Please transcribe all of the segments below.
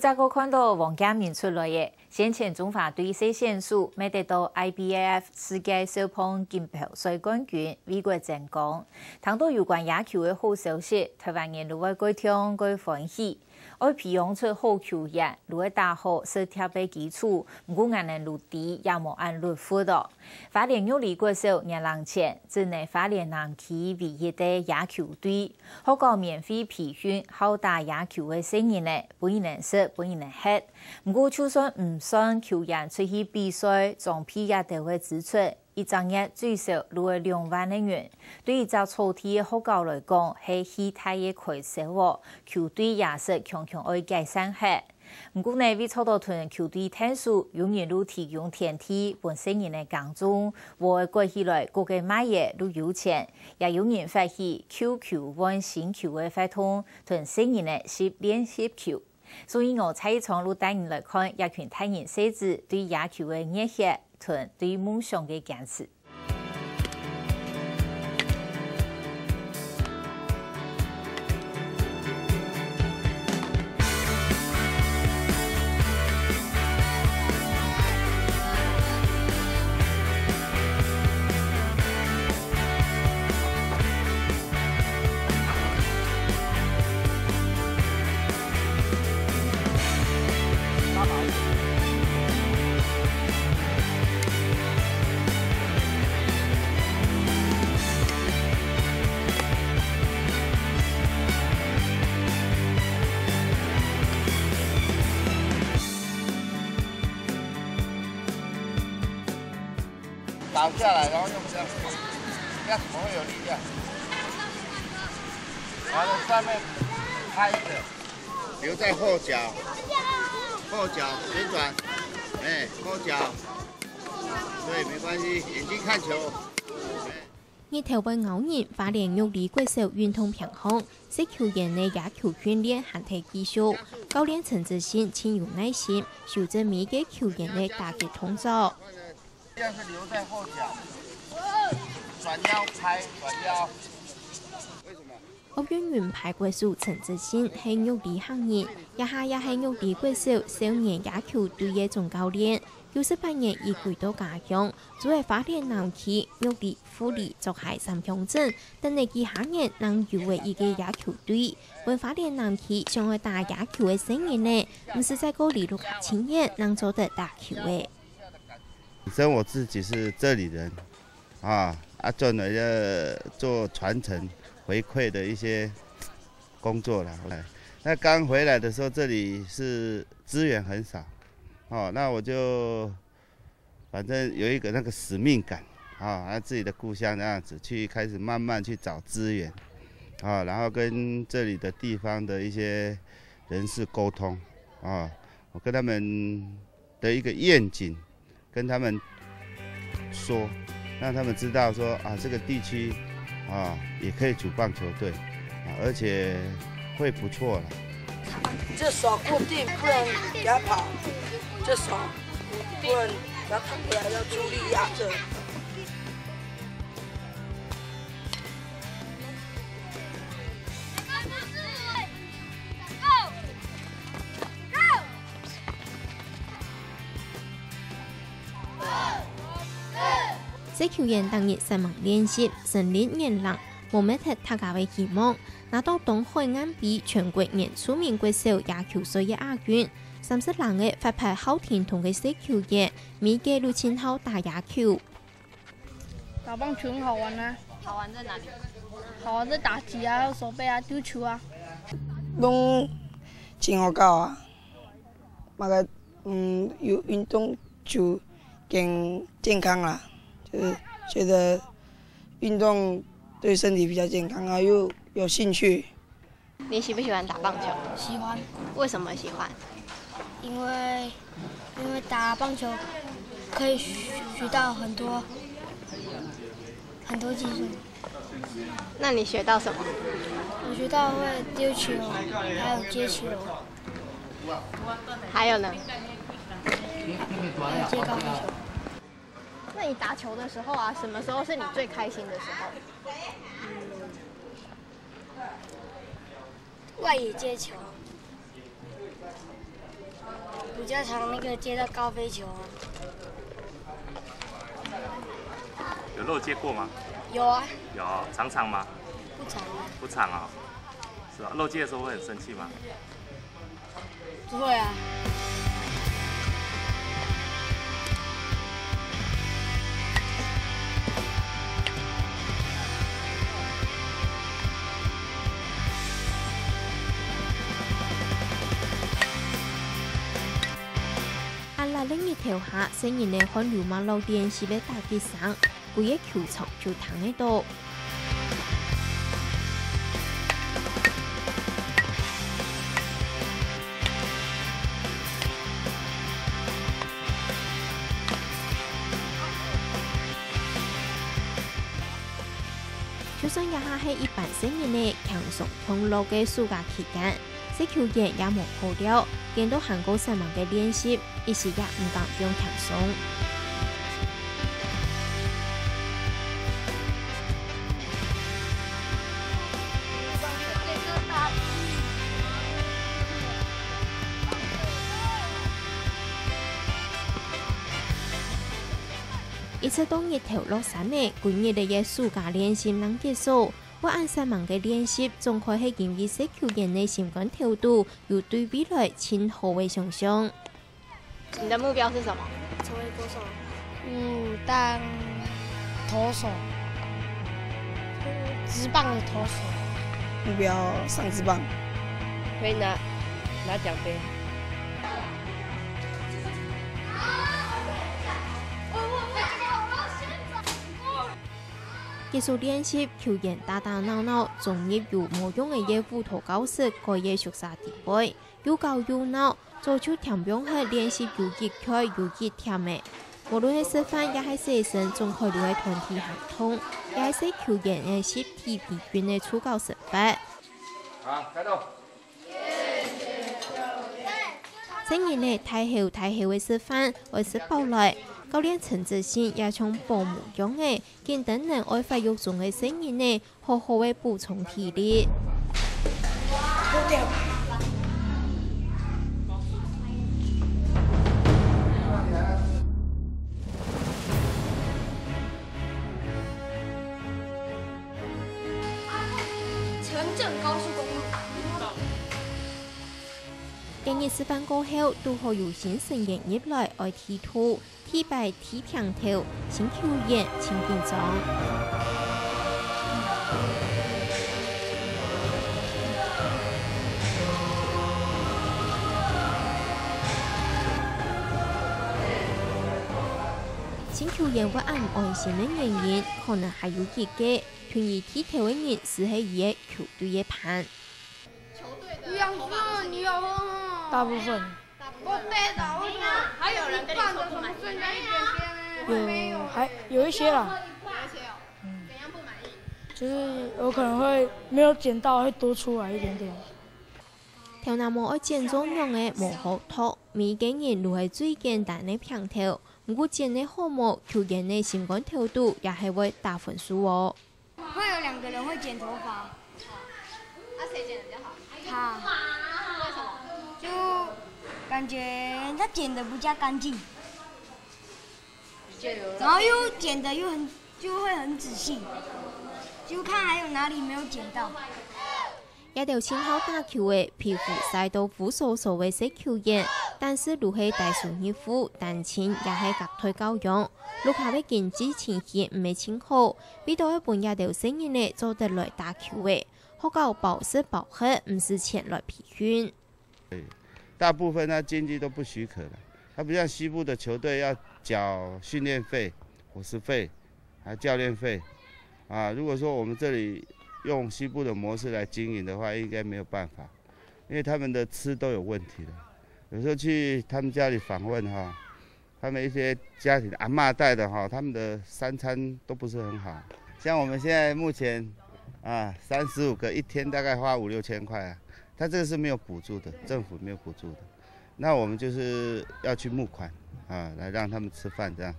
早个看到王家明出来嘅，先前中华队4选手没得到 IBAF 世界手捧金牌赛冠军，为国争光。谈到有关野球的好消息，台湾人都会改听改欢喜。爱培养出好球员，如果打好手贴的基础，唔过硬能落地也无按律辅导。花莲玉里国手2人前，只能花莲南区唯一的野球队，好搞免费培训好打野球的新人呢，不能说不能吃。唔过就算唔算球员出去比赛，奖品也都会支出。一整日最少如果2万的元，对一只草地的学校来讲，是很大的开销哦。球队也是强强爱改善下。不过呢，为操到团球队探索，永远都提供天梯本身人的工作，我过起来各个买嘢都有钱，也有人发起 QQ 玩新球的活动，团新人的练习球。所以我采从路带人来看，一群太人设置对野球的热血。团对梦想的坚持。倒下来，然后用这样，这样怎么会有力量？然后上面拍着，留在后脚，后脚旋转，后脚，对，没关系，眼睛看球。日头为偶然，花莲玉里国手运动平衡，使球员的野球训练hand体技术。教练陈志新请有耐心，修正每个球员的打击动作。这样是留在后脚，转腰拍，转腰。为什么？奥运银牌国手陈志新是玉里行人，也是玉里国手少年野球队的总教练。98年移回到家乡，作为花莲南区玉里、富里作下3强镇，但係佢下年能入圍一個野球隊，為花蓮南區想要打野球的新人呢，唔是在個里路卡青年能做得打球的。本身我自己是这里人，做了做传承回馈的一些工作了。那刚回来的时候，这里是资源很少，那我就反正有一个那个使命感，自己的故乡那样子去开始慢慢去找资源，然后跟这里的地方的一些人士沟通，我跟他们的一个愿景。跟他们说，让他们知道说这个地区也可以组棒球队，而且会不错了。这手固定，不能给他跑；这手不能给他弹回来，要出力压着。使球員當日上網練習，成立年lang，冇咩踢大家嘅期望，拿到東海岸比全國年出名國手野球賽嘅亞軍。30人嘅發牌好天同嘅使球員，每個都親好打野球。打棒球很好玩啊！好玩在哪里？好玩在打擊啊、手背啊、丟球啊。攏真好搞啊！那個有運動就更健康啦。就是觉得运动对身体比较健康啊，又有兴趣。你喜不喜欢打棒球？喜欢。为什么喜欢？因为打棒球可以学到很多技术。那你学到什么？我学到会丢球，还有接球。还有呢？还有接高飞球。那你打球的时候什么时候是你最开心的时候？外野接球。比较常那个接到高飞球啊。有漏接过吗？有啊。有，常吗？不常啊。不常哦。是啊，漏接的时候会很生气吗？不会啊。另一條下，新人嘅看流馬路電視嘅大結上，每一球場就躺喺度。就算也下係一般新人嘅強鬆通路嘅暑假期間。啲球員也冇好了，見到韓國新聞嘅練習，一時也唔敢用輕鬆。一直到日頭落山呢，今日嘅暑假練習能結束。我按新聞嘅練習，總可係因為些球員嘅情感調度，有對未來前途嘅想象。你的目標是什麼？成為歌手。當投手，職棒的投手。目標上職棒。可以拿獎盃。結束練習，球員打打鬧鬧，終於有冇用嘅嘢輔導教室可以熟悉地位，又搞又鬧，做出田邊係練習又熱開又熱甜嘅。無論係示範也係寫生，總可以喺團體行通，也係使球員嘅習題比訓嘅初稿成法。好，開動。新人嘅太後嘅示範，為是包來。教練陳志新也從保姆樣嘅見等人愛發育中嘅新人呢，好好嘅補充體力。前鎮高速公路。今日示範過後，都可有新成員入來愛踢圖。踢敗踢平頭，新球員請緊張。新球員或按安心的原因，可能還有幾個團以踢頭的人是喺伊個球隊嘅盤。大部分。還有人跟你說不滿意？有一些啦。怎樣不滿意？就是有可能會沒有撿到，會多出來一點點。條那麼愛撿中樣嘅無好托，每個人都係最簡單嘅平頭，不過撿嘅項目，球員嘅情感調度也係會打分數哦。會有2個人會剪頭髮。誰剪得比較好？他。為什麼？就感覺他剪得比較乾淨，然後又剪得就會很仔細，就看還有哪裡沒有剪到。一條前後打球嘅皮膚曬到苦臊臊嘅些球員，但是如係大數熱敷，但錢也係隔退教養。陸下嘅經濟情形唔係清好，俾到一半一條聲音咧做得來打球嘅，學校保濕保黑，唔是錢來培訓。大部分他經濟都不許可了，他不像西部的球隊要繳訓練費、伙食費，還有教練費。如果說我們這裡用西部的模式來經營的話，應該沒有辦法，因為他們的吃都有問題的。有時候去他們家裡訪問他們一些家庭阿嬷帶的他們的3餐都不是很好。像我們現在目前35個，一天大概花5、6千塊啊。他這個是沒有補助的，政府沒有補助的，那我們就是要去募款來讓他們吃飯這樣。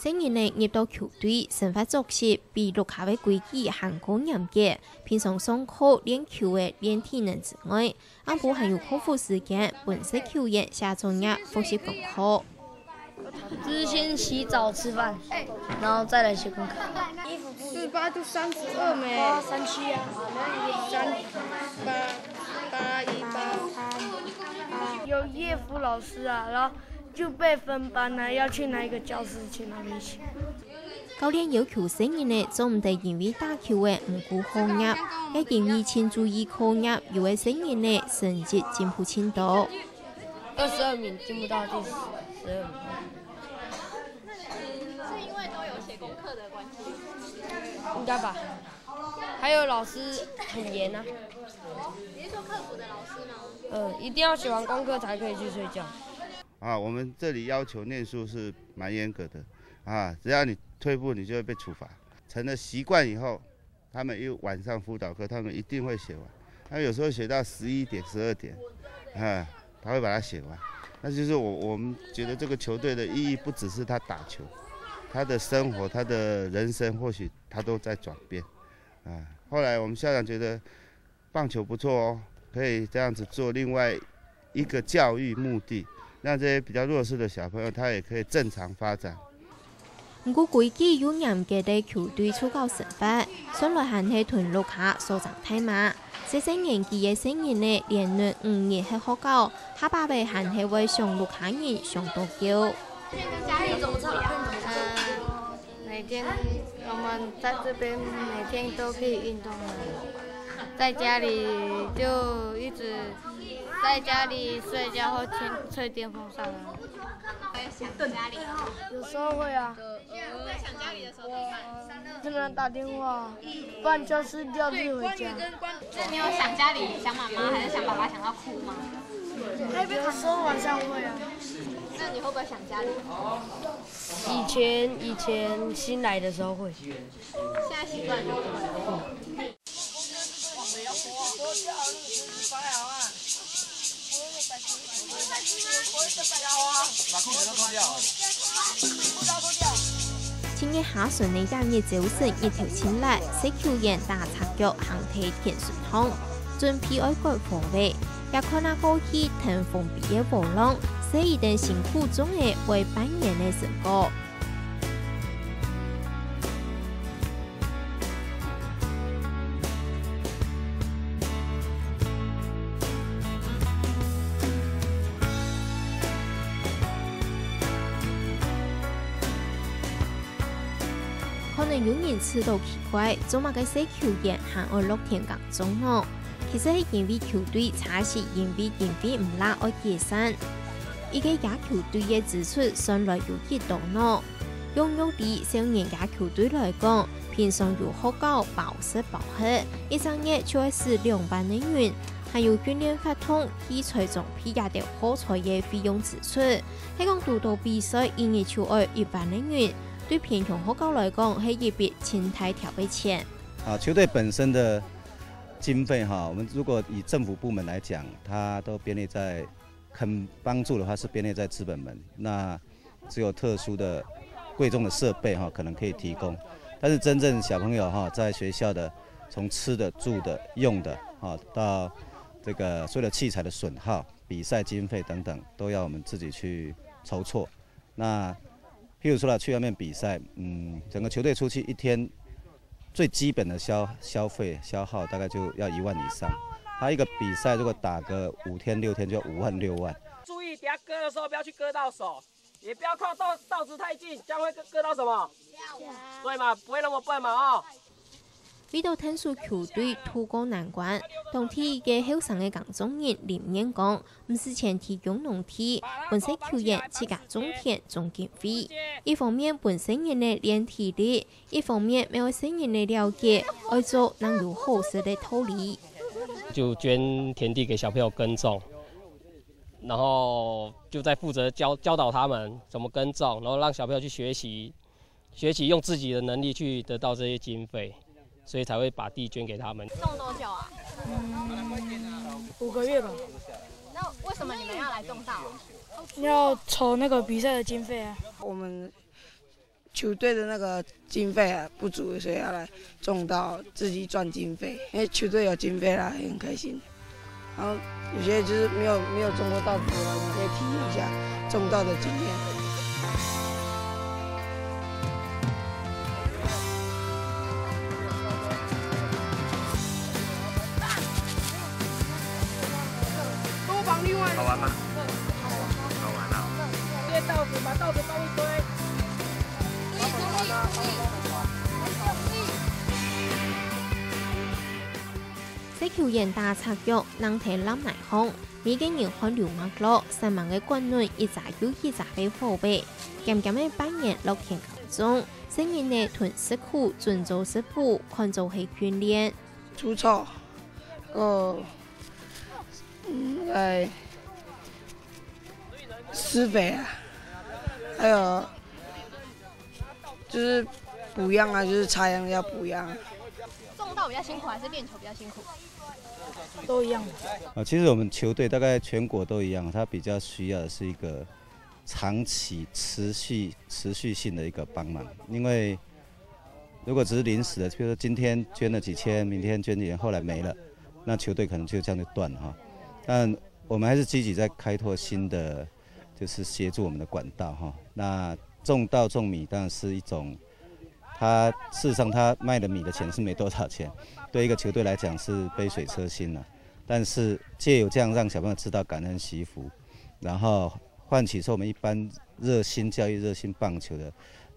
新年呢入到球队，生活作息比落下嘅规矩更高严格。平常上课练球嘅练体能之外，晏晡還有課餘時間，本色球員下週日複習功課。就是先洗澡吃飯，然後再來寫功課。48就32沒，37啊，381818。有葉福老師啊，然後就被分班了，要去哪一個教室去那邊寫。教練要求新人呢，做唔得因為打球嘅唔顧學業，也因為請注意課業，有嘅新人呢成績進步程度。22名進不到第12名。是因為都有寫功課的關係？應該吧。還有老師很嚴啊。你是說課輔的老師嗎？一定要寫完功課才可以去睡覺。我們這裡要求念書是蠻嚴格的，只要你退步，你就會被處罰。成了習慣以後，他們一晚上輔導課，他們一定會寫完。他有時候寫到11點、12點，他會把它寫完。那就是我們覺得這個球隊的意義不只是他打球，他的生活、他的人生，或許他都在轉變。後來我們校長覺得棒球不錯哦，可以這樣子做另外一個教育目的，讓這些比較弱勢的小朋友，他也可以正常發展。不過規矩有嚴格的球隊處教成法，上來還係團落下所長睇馬。16年級嘅新人呢，連續5年係學校，下巴尾還係為上落下人上到橋。家裡怎麼怎麼樣？每天我們在這邊每天都可以運動了，在家裡就一直在家裡睡覺或吹電風扇啊。想家裡？有時候會啊。在想家裡的時候怎麼辦？只能打電話，不然就是撂自己回家。那你有想家裡、想媽媽，還是想爸爸想到哭嗎？有時候晚上會啊。那你會不會想家裡？以前新來的時候會。現在習慣就不會。今日下旬呢間嘅早晨一條前嚟，識球員打擦腳行體田順巷，準備愛國防衛，也看那過去騰風比嘅波浪，寫一定辛苦中嘅為扮演嘅成果。可能有人知道奇怪，做乜嘅些球員行愛落田間中哦？其實係因為球隊才是因為經費唔拉愛解散。一個野球隊嘅支出上來有幾多呢？用對少年野球隊來講，平常有學校包食包喝，一整月就係2萬日元，還有訓練活動、器材裝備也得好彩嘅費用支出。喺講讀到比賽，一年就要1萬日元。對偏鄉學校來講，係一筆千台條嘅錢。球隊本身的經費我們如果以政府部門來講，它都編列在肯幫助的話，是編列在資本門。那只有特殊的、貴重的設備可能可以提供。但是真正小朋友在學校的，從吃的、住的、用的到這個所有的器材的損耗、比賽經費等等，都要我們自己去籌措。那譬如說啦，去外面比賽，整個球隊出去一天，最基本的消費消耗大概就要1萬以上。他一個比賽如果打個5天6天，就5萬6萬。注意，等下割的時候不要去割到手，也不要靠稻子太近，這樣會割到什麼？對嘛，不會那麼笨嘛為到聽說球隊渡過難關，當天嘅後生嘅江中人林彥講，唔是前提供農地，本身球員自家種田種經費。一方面本身人嘅練體力，一方面沒有新人嘅了解，愛做能有好食嘅土地。就捐田地給小朋友耕種，然後就在負責教導他們怎麼耕種，然後讓小朋友去學習用自己的能力去得到這些經費。所以才會把地捐給他們。種多久啊？5個月吧。那為什麼你們要來種稻？要籌那個比賽的經費啊。我們球队的那个经费啊不足，所以要来种稻，自己赚经费。因为球队有经费啦，也很开心。然后有些就是没有种过稻子的人，可以体验一下种稻的经验。好玩吗？好玩啊！接稻子，把稻子放一堆。西球员大插腳，能睇冧埋空，每個人看流馬路，三萬嘅軍隊一扎又一扎被後備，漸漸嘅扮演6天球鐘，成員呢囤食苦，盡做食譜，看做係訓練。除草，施肥啊，还有就是补秧啊，就是插秧要补秧。种稻比较辛苦还是练球比较辛苦？都一样。其实我们球队大概全国都一样，它比较需要的是一个长期持续性的一个帮忙，因为如果只是临时的，比如说今天捐了几千，明天捐几千，后来没了，那球队可能就这样就断了哈。但我们还是积极在开拓新的。就是协助我们的管道哈，那种稻种米当然是一种，它事实上它卖的米的钱是没多少钱，对一个球队来讲是杯水车薪了。但是借由这样让小朋友知道感恩惜福，然后唤起说我们一般热心教育、热心棒球的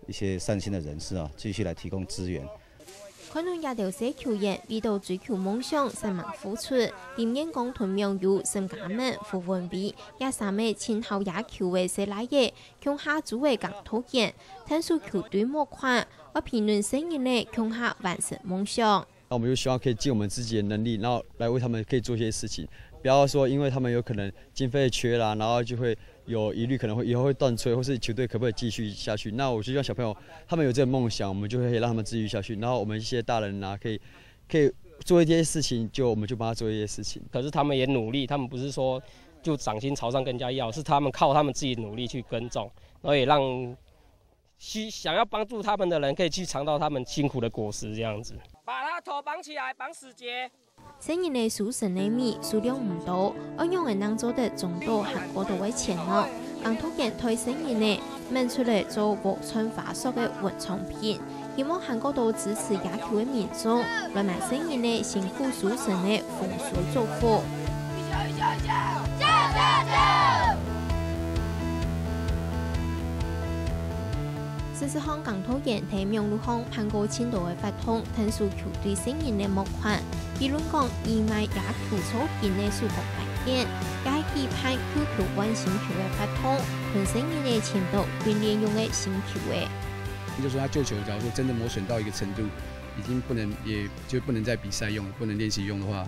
一些善心的人士啊，继续来提供资源。可能也條些球員為到追求夢想，辛忙付出，點樣講同樣有新家們傅文比，也三位前後野球嘅些來嘢，強下組嘅更討厭，聽說球隊莫款，我評論聲音呢強下完成夢想。那我們就希望可以盡我們自己的能力，然後來為他們可以做一些事情，不要說因為他們有可能經費缺啦，然後就會有疑慮，可能會以後會斷炊，或是球隊可不可以繼續下去？那我就希望小朋友他們有這個夢想，我們就會讓他們繼續下去。然後我們一些大人啊，可以做一些事情，我們就幫他做一些事情。可是他們也努力，他們不是說就掌心朝上跟人家要，是他們靠他們自己努力去耕種，然後也讓想要幫助他們的人可以去嘗到他們辛苦的果實，這樣子。把他頭綁起來，綁死結。成年嘅屬神嘅米數量唔多，我用嘅能做得仲多韓國度嘅錢咯。更突然推成年呢，問出嚟做和春華塑嘅文創片，希望韓國度支持野球嘅民眾，來埋成年呢辛苦屬神嘅豐收祝福。事實上，港土人喺苗路巷盼過千度嘅發通，聽說球隊成員嘅募款，比如講義賣野球草件嘅數個百件，也係期盼球灣新球嘅發通，同成員嘅前度訓練用嘅新球嘅。就說他舊球，假如說真的磨損到一個程度，已經不能，也就不能在比賽用，不能練習用的話，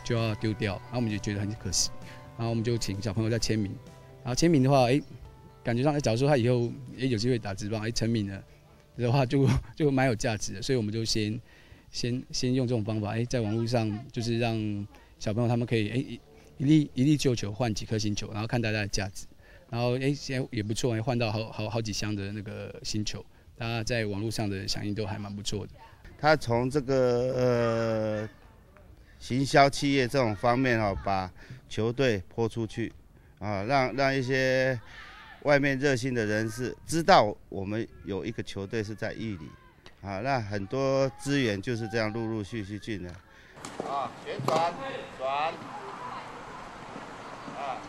就要丟掉。然後我們就覺得很可惜，然後我們就請小朋友再簽名，然後簽名的話，感覺上，假如說他以後也有機會打職棒，成名了的話就蠻有價值的，所以我們就先用這種方法，在網絡上就是讓小朋友他們可以一粒舊球換幾顆新球，然後看大家的價值，然後現在也不錯，換到好幾箱的那個新球，大家在網絡上的響應都還蠻不錯的。他從這個行銷企業這種方面把球隊潑出去啊，讓一些外面熱心的人士知道我們有一個球隊是在玉里，啊，那很多資源就是這樣陸續進的。啊，旋轉，轉，啊。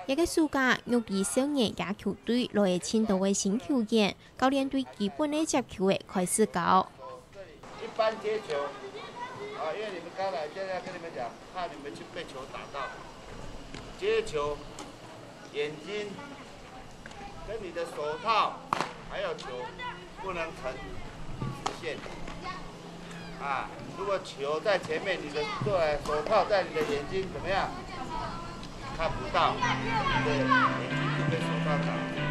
一個暑假，育兒少年野球隊來嘅簽到嘅新球員，教練對基本嘅接球嘅開始教。一般接球，啊，因為你們剛來，現在跟你們講，怕你們去被球打到，接球。眼睛跟你的手套還有球不能成直線啊！如果球在前面，你的手套在你的眼睛怎麼樣？看不到，你的眼睛就被手套擋住。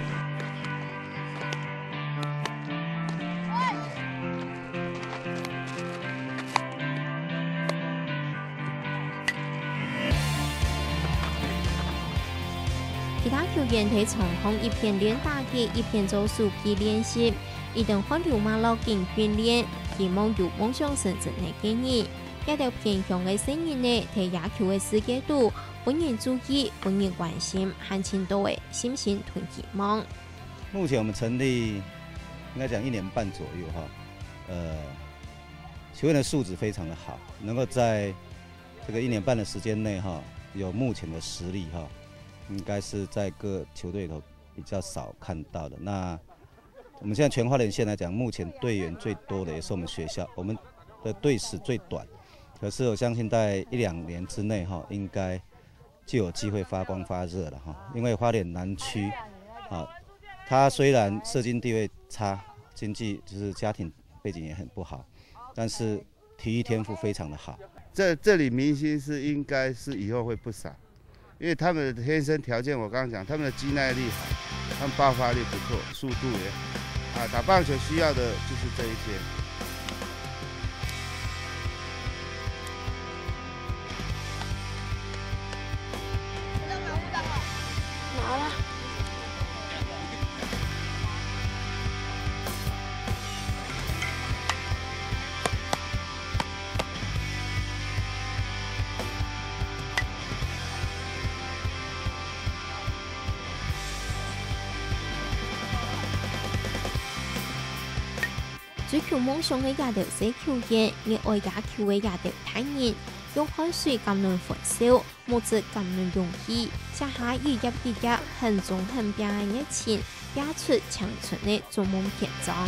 其他球員喺場上一邊練打擊，一邊做手臂練習，一定看到馬路徑訓練，希望有夢想成真嘅建議。一條偏向嘅聲音呢，睇野球嘅世界度，本人注意，本人關心，和青島嘅心情同期望。目前我們成立應該講1年半左右哈，球員的素質非常的好，能夠在這個1年半的時間內哈，有目前的實力哈，應該是在各球隊裡頭比較少看到的。那我們現在全花蓮縣來講，目前隊員最多的也是我們學校，我們的隊史最短。可是我相信在1-2年之內哈，應該就有機會發光發熱了哈。因為花蓮南區啊，它雖然社經地位差，經濟就是家庭背景也很不好，但是體育天賦非常的好。這裡明星是應該是以後會不少，因為他們的天生條件我剛剛講，他們的肌耐力好，他們爆發力不錯，速度也好，打棒球需要的就是這一些。追求夢想嘅亞洲小球員，熱愛野球嘅亞洲體人，用汗水咁樣焚燒，物質咁樣容易，下下一入一入，很重很拼嘅熱情，打出青春嘅做夢篇章。